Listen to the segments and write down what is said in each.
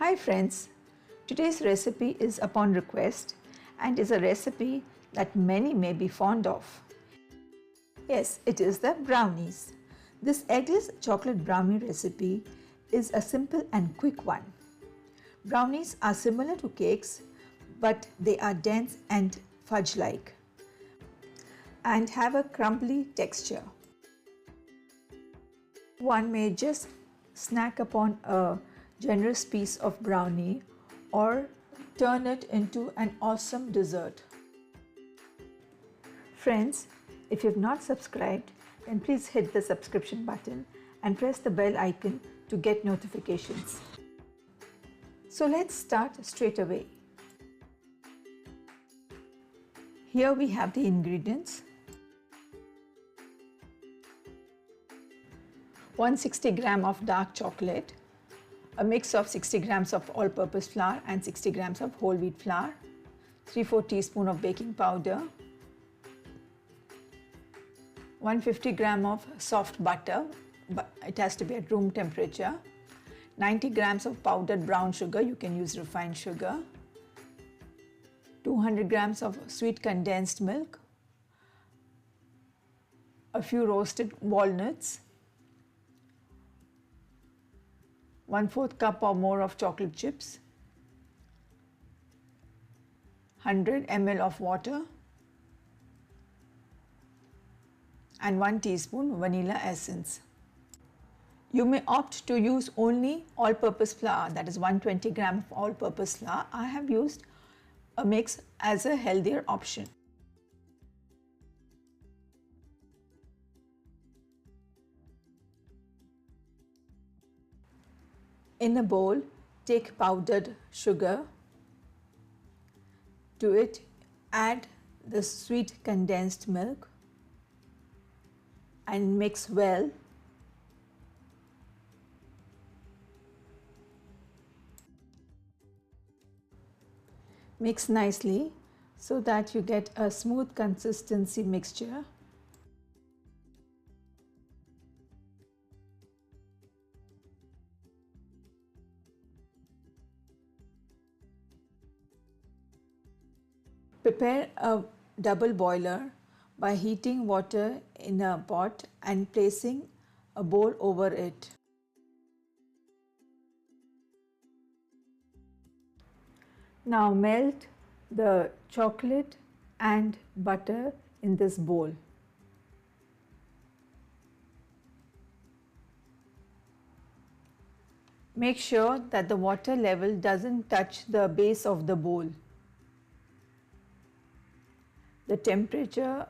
Hi friends, today's recipe is upon request and is a recipe that many may be fond of. Yes, it is the brownies. This eggless chocolate brownie recipe is a simple and quick one. Brownies are similar to cakes, but they are dense and fudge-like and have a crumbly texture. One may just snack upon a generous piece of brownie or turn it into an awesome dessert. Friends, if you have not subscribed, then please hit the subscription button and press the bell icon to get notifications. So let's start straight away. Here we have the ingredients. 160 grams of dark chocolate, a mix of 60 grams of all-purpose flour and 60 grams of whole wheat flour, 3/4 teaspoon of baking powder, 150 grams of soft butter, but it has to be at room temperature, 90 grams of powdered brown sugar, you can use refined sugar, 200 grams of sweet condensed milk, a few roasted walnuts, 1/4 cup or more of chocolate chips, 100 ml of water, and 1 teaspoon vanilla essence. You may opt to use only all-purpose flour, that is 120 grams of all-purpose flour. I have used a mix as a healthier option. In a bowl, take powdered sugar. To it, add the sweet condensed milk and mix well. Mix nicely so that you get a smooth consistency mixture. Prepare a double boiler by heating water in a pot and placing a bowl over it. Now melt the chocolate and butter in this bowl. Make sure that the water level doesn't touch the base of the bowl. The temperature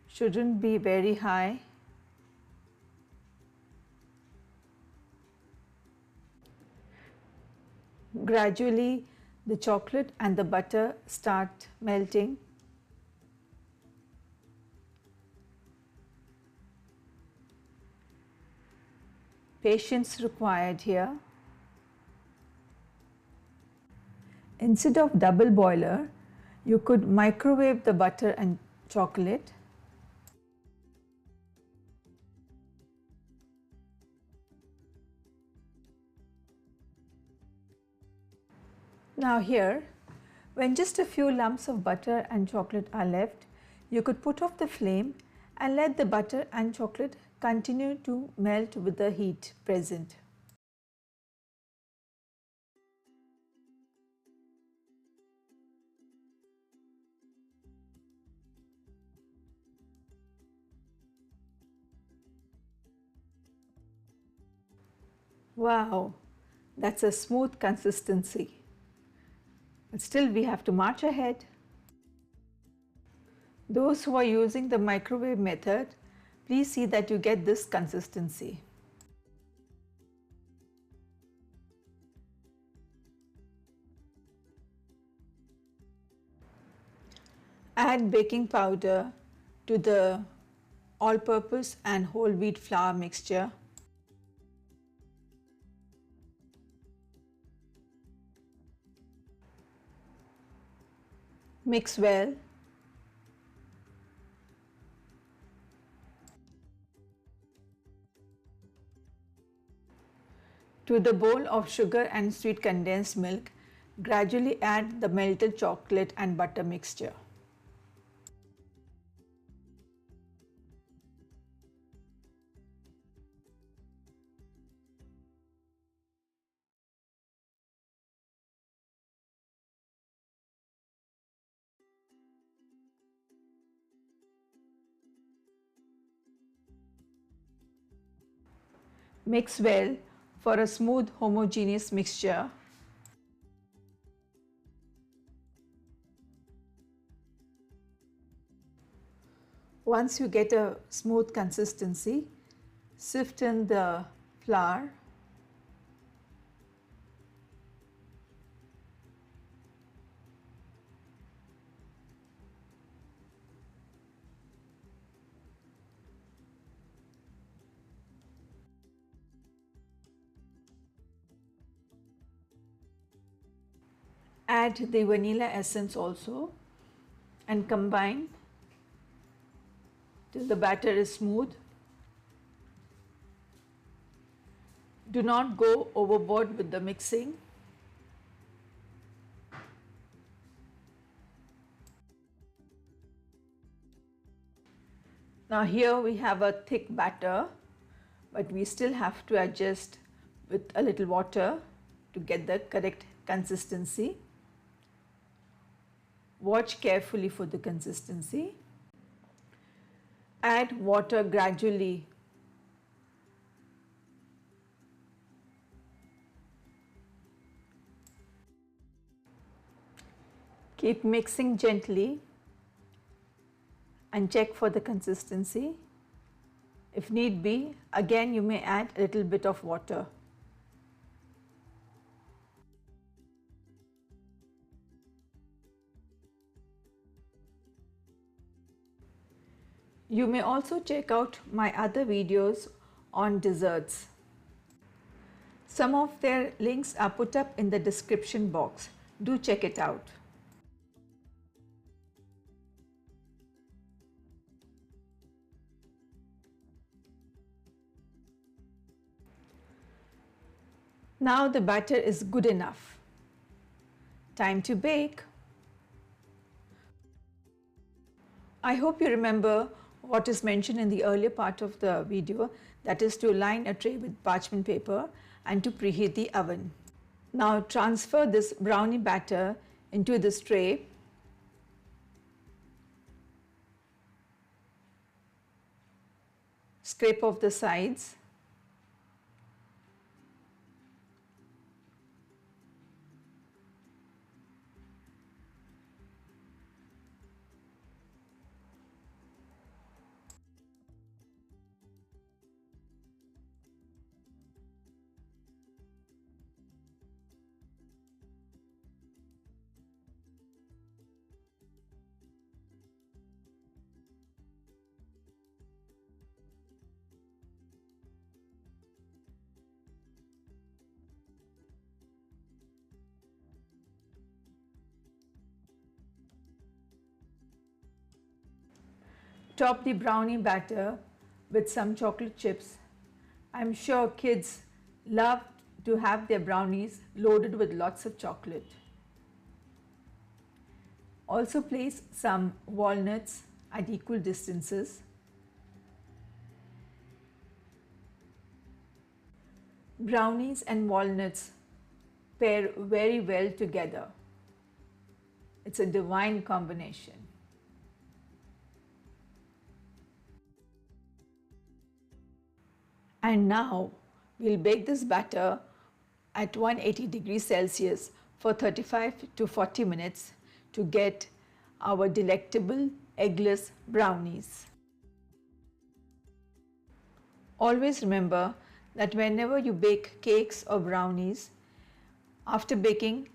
shouldn't be very high. Gradually, the chocolate and the butter start melting. Patience required here. Instead of double boiler, you could microwave the butter and chocolate. Now here, when just a few lumps of butter and chocolate are left, you could put off the flame and let the butter and chocolate continue to melt with the heat present. Wow, that's a smooth consistency. But still we have to march ahead. Those who are using the microwave method, please see that you get this consistency. Add baking powder to the all-purpose and whole wheat flour mixture. Mix well. To the bowl of sugar and sweet condensed milk, gradually add the melted chocolate and butter mixture. Mix well for a smooth homogeneous mixture. Once you get a smooth consistency, sift in the flour. Add the vanilla essence also and combine till the batter is smooth. Do not go overboard with the mixing. Now here we have a thick batter, but we still have to adjust with a little water to get the correct consistency. Watch carefully for the consistency. Add water gradually. Keep mixing gently and check for the consistency. If need be, again you may add a little bit of water. You may also check out my other videos on desserts. Some of their links are put up in the description box. Do check it out. Now the batter is good enough. Time to bake. I hope you remember what is mentioned in the earlier part of the video, that is to line a tray with parchment paper and to preheat the oven. Now transfer this brownie batter into this tray. Scrape off the sides. Top the brownie batter with some chocolate chips. I'm sure kids love to have their brownies loaded with lots of chocolate. Also place some walnuts at equal distances. Brownies and walnuts pair very well together. It's a divine combination. And now we'll bake this batter at 180 degrees Celsius for 35 to 40 minutes to get our delectable eggless brownies. Always remember that whenever you bake cakes or brownies, after baking,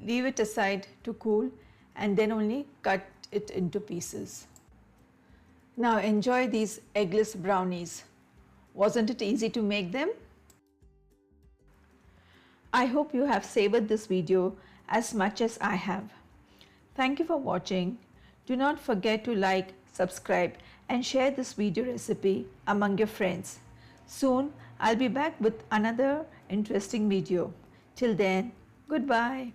leave it aside to cool and then only cut it into pieces. Now enjoy these eggless brownies. Wasn't it easy to make them? I hope you have savored this video as much as I have. Thank you for watching. Do not forget to like, subscribe and share this video recipe among your friends. Soon I'll be back with another interesting video. Till then, goodbye.